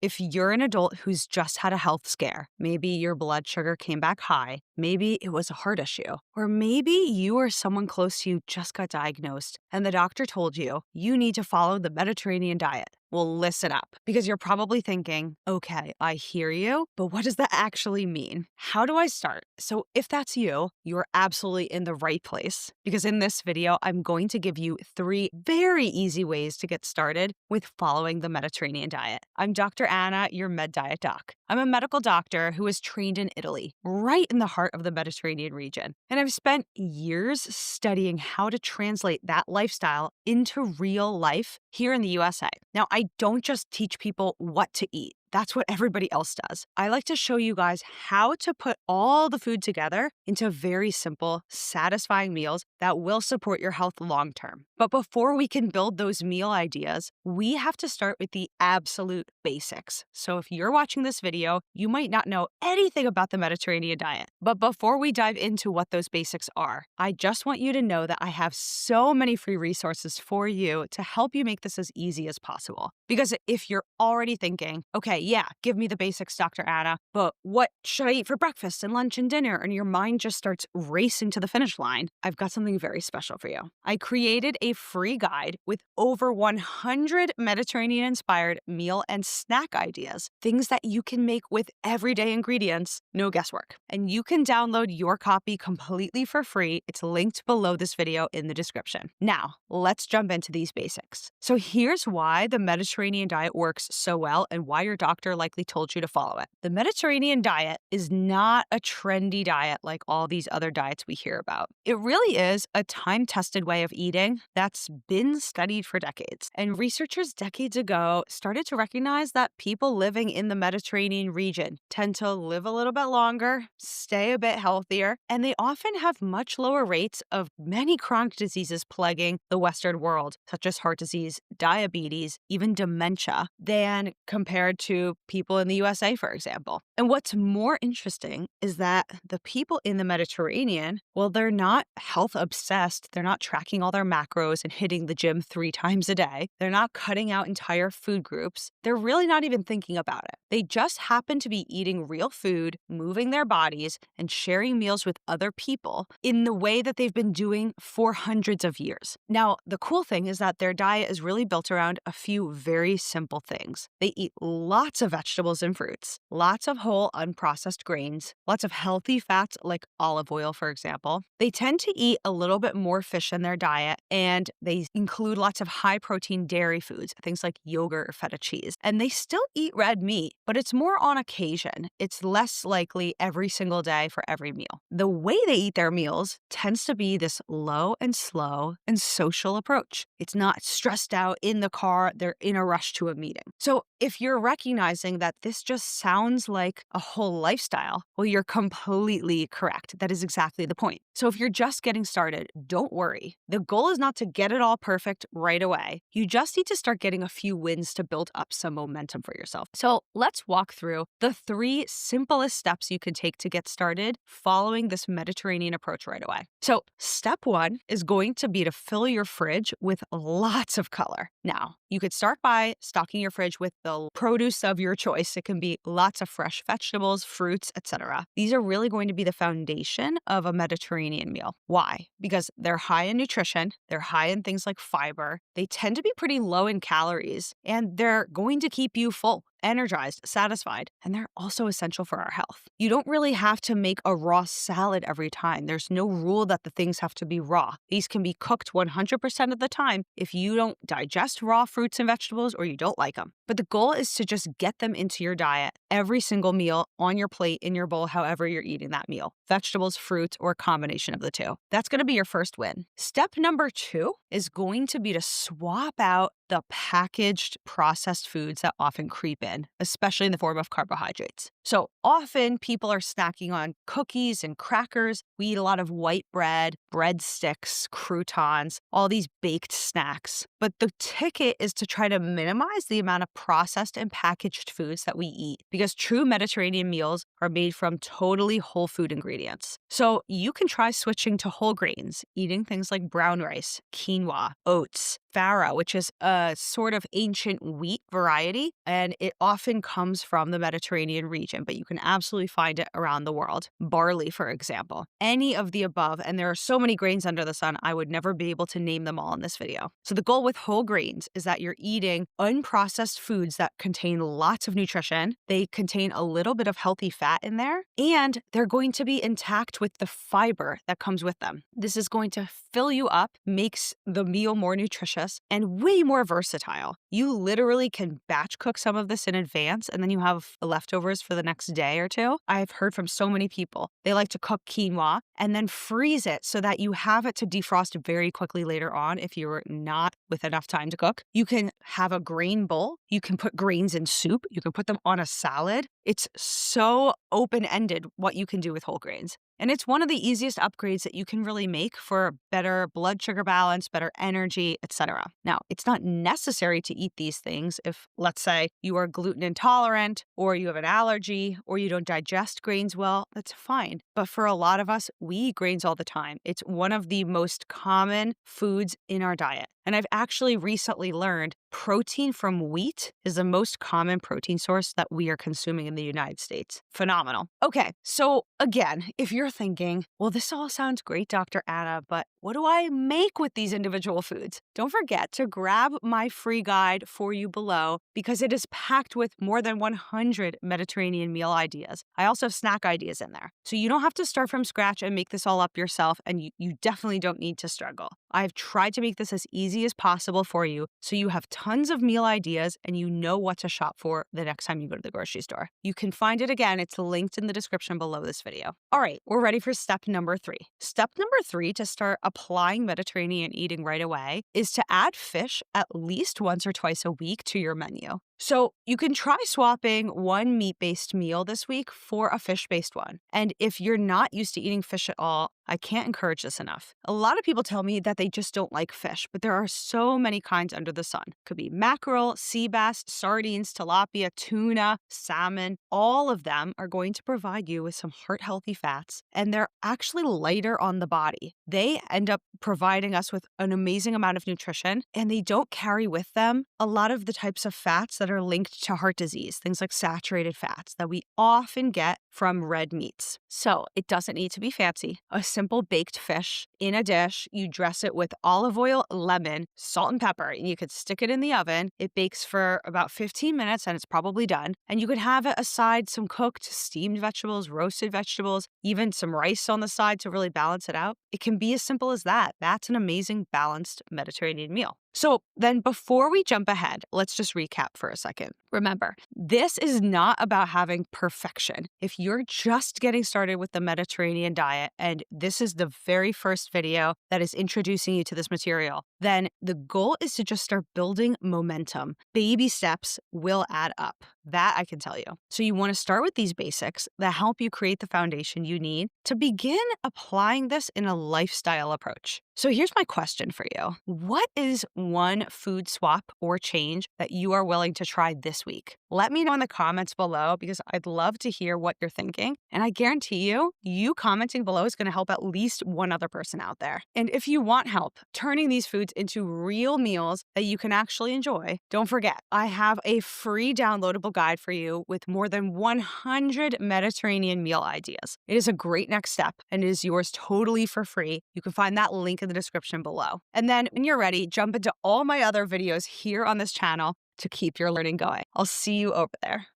if you're an adult who's just had a health scare, maybe your blood sugar came back high, maybe it was a heart issue, or maybe you or someone close to you just got diagnosed and the doctor told you you need to follow the Mediterranean diet. Well, listen up, because you're probably thinking, okay, I hear you, but what does that actually mean? How do I start? So if that's you, you're absolutely in the right place, because in this video, I'm going to give you 3 very easy ways to get started with following the Mediterranean diet. I'm Dr. Anna, your Med Diet Doc. I'm a medical doctor who was trained in Italy, right in the heart of the Mediterranean region. And I've spent years studying how to translate that lifestyle into real life here in the USA. Now, I don't just teach people what to eat. That's what everybody else does. I like to show you guys how to put all the food together into very simple, satisfying meals that will support your health long term. But before we can build those meal ideas, we have to start with the absolute basics. So if you're watching this video, you might not know anything about the Mediterranean diet. But before we dive into what those basics are, I just want you to know that I have so many free resources for you to help you make this as easy as possible. Because if you're already thinking, okay, yeah, give me the basics, Dr. Anna, but what should I eat for breakfast and lunch and dinner? And your mind just starts racing to the finish line. I've got something very special for you. I created a free guide with over 100 Mediterranean-inspired meal and snack ideas, things that you can make with everyday ingredients, no guesswork. And you can download your copy completely for free. It's linked below this video in the description. Now, let's jump into these basics. So here's why the Mediterranean diet works so well and why your doctor likely told you to follow it. The Mediterranean diet is not a trendy diet like all these other diets we hear about. It really is a time-tested way of eating that's been studied for decades. And researchers decades ago started to recognize that people living in the Mediterranean region tend to live a little bit longer, stay a bit healthier, and they often have much lower rates of many chronic diseases plaguing the Western world, such as heart disease, diabetes, even dementia, than compared to people in the USA, for example. And what's more interesting is that the people in the Mediterranean, well, they're not health obsessed. They're not tracking all their macros and hitting the gym 3 times a day. They're not cutting out entire food groups. They're really not even thinking about it. They just happen to be eating real food, moving their bodies, and sharing meals with other people in the way that they've been doing for hundreds of years. Now, the cool thing is that their diet is really built around a few very simple things. They eat lots of vegetables and fruits, lots of whole unprocessed grains, lots of healthy fats like olive oil, for example. They tend to eat a little bit more fish in their diet, and they include lots of high-protein dairy foods, things like yogurt or feta cheese. And they still eat red meat, but it's more on occasion. It's less likely every single day for every meal. The way they eat their meals tends to be this low and slow and social approach. It's not stressed out in the car, they're in a rush to a meeting. So if you're recognizing that this just sounds like a whole lifestyle, well, you're completely correct. That is exactly the point. So if you're just getting started, don't worry. The goal is not to get it all perfect right away. You just need to start getting a few wins to build up some momentum for yourself. So let's walk through the 3 simplest steps you can take to get started following this Mediterranean approach right away. So step 1 is going to be to fill your fridge with lots of color. Now, you could start by stocking your fridge with the produce of your choice. It can be lots of fresh vegetables, fruits, etc. These are really going to be the foundation of a Mediterranean meal. Why? Because they're high in nutrition, they're high in things like fiber, they tend to be pretty low in calories, and they're going to keep you full, energized, satisfied, and they're also essential for our health. You don't really have to make a raw salad every time. There's no rule that the things have to be raw. These can be cooked 100% of the time if you don't digest raw fruits and vegetables or you don't like them. But the goal is to just get them into your diet every single meal on your plate, in your bowl, however you're eating that meal. Vegetables, fruits, or a combination of the 2. That's going to be your first win. Step number 2 is going to be to swap out the packaged processed foods that often creep in, especially in the form of carbohydrates. So often people are snacking on cookies and crackers. We eat a lot of white bread, breadsticks, croutons, all these baked snacks. But the ticket is to try to minimize the amount of processed and packaged foods that we eat, because true Mediterranean meals are made from totally whole food ingredients. So you can try switching to whole grains, eating things like brown rice, quinoa, oats, farro, which is a a sort of ancient wheat variety, and it often comes from the Mediterranean region, but you can absolutely find it around the world. Barley, for example. Any of the above, and there are so many grains under the sun, I would never be able to name them all in this video. So the goal with whole grains is that you're eating unprocessed foods that contain lots of nutrition. They contain a little bit of healthy fat in there, and they're going to be intact with the fiber that comes with them. This is going to fill you up, makes the meal more nutritious, and way more versatile. You literally can batch cook some of this in advance, and then you have leftovers for the next day or two. I've heard from so many people, they like to cook quinoa and then freeze it so that you have it to defrost very quickly later on if you're not with enough time to cook. You can have a grain bowl. You can put grains in soup. You can put them on a salad. It's so open-ended what you can do with whole grains. And it's one of the easiest upgrades that you can really make for better blood sugar balance, better energy, etc. Now, it's not necessary to eat these things if, let's say, you are gluten intolerant or you have an allergy or you don't digest grains well, that's fine. But for a lot of us, we eat grains all the time. It's one of the most common foods in our diet. And I've actually recently learned protein from wheat is the most common protein source that we are consuming in the United States. Phenomenal. Okay, so again, if you're thinking, well, this all sounds great, Dr. Anna, but what do I make with these individual foods? Don't forget to grab my free guide for you below because it is packed with more than 100 Mediterranean meal ideas. I also have snack ideas in there. So you don't have to start from scratch and make this all up yourself, and you definitely don't need to struggle. I've tried to make this as easy as possible for you so you have tons of meal ideas and you know what to shop for the next time you go to the grocery store. You can find it again. It's linked in the description below this video. All right, we're ready for step number 3. Step number 3 to start applying Mediterranean eating right away is to add fish at least once or twice a week to your menu. So you can try swapping one meat-based meal this week for a fish-based one. And if you're not used to eating fish at all, I can't encourage this enough. A lot of people tell me that they just don't like fish, but there are so many kinds under the sun. Could be mackerel, sea bass, sardines, tilapia, tuna, salmon. All of them are going to provide you with some heart-healthy fats, and they're actually lighter on the body. They end up providing us with an amazing amount of nutrition, and they don't carry with them a lot of the types of fats that are linked to heart disease, things like saturated fats that we often get from red meats. So it doesn't need to be fancy. A simple baked fish in a dish, you dress it with olive oil, lemon, salt, and pepper, and you could stick it in the oven. It bakes for about 15 minutes and it's probably done. And you could have it aside some cooked steamed vegetables, roasted vegetables, even some rice on the side to really balance it out. It can be as simple as that. That's an amazing balanced Mediterranean meal. So then before we jump ahead, let's just recap for a second. Remember, this is not about having perfection. If you're just getting started with the Mediterranean diet and this is the very first video that is introducing you to this material, then the goal is to just start building momentum. Baby steps will add up. That I can tell you. So you want to start with these basics that help you create the foundation you need to begin applying this in a lifestyle approach. So here's my question for you. What is one food swap or change that you are willing to try this week? Let me know in the comments below because I'd love to hear what you're thinking. And I guarantee you commenting below is going to help at least one other person out there. And if you want help turning these foods into real meals that you can actually enjoy, don't forget, I have a free downloadable guide for you with more than 100 Mediterranean meal ideas. It is a great next step and it is yours totally for free. You can find that link in the description below. And then when you're ready, jump into all my other videos here on this channel to keep your learning going. I'll see you over there.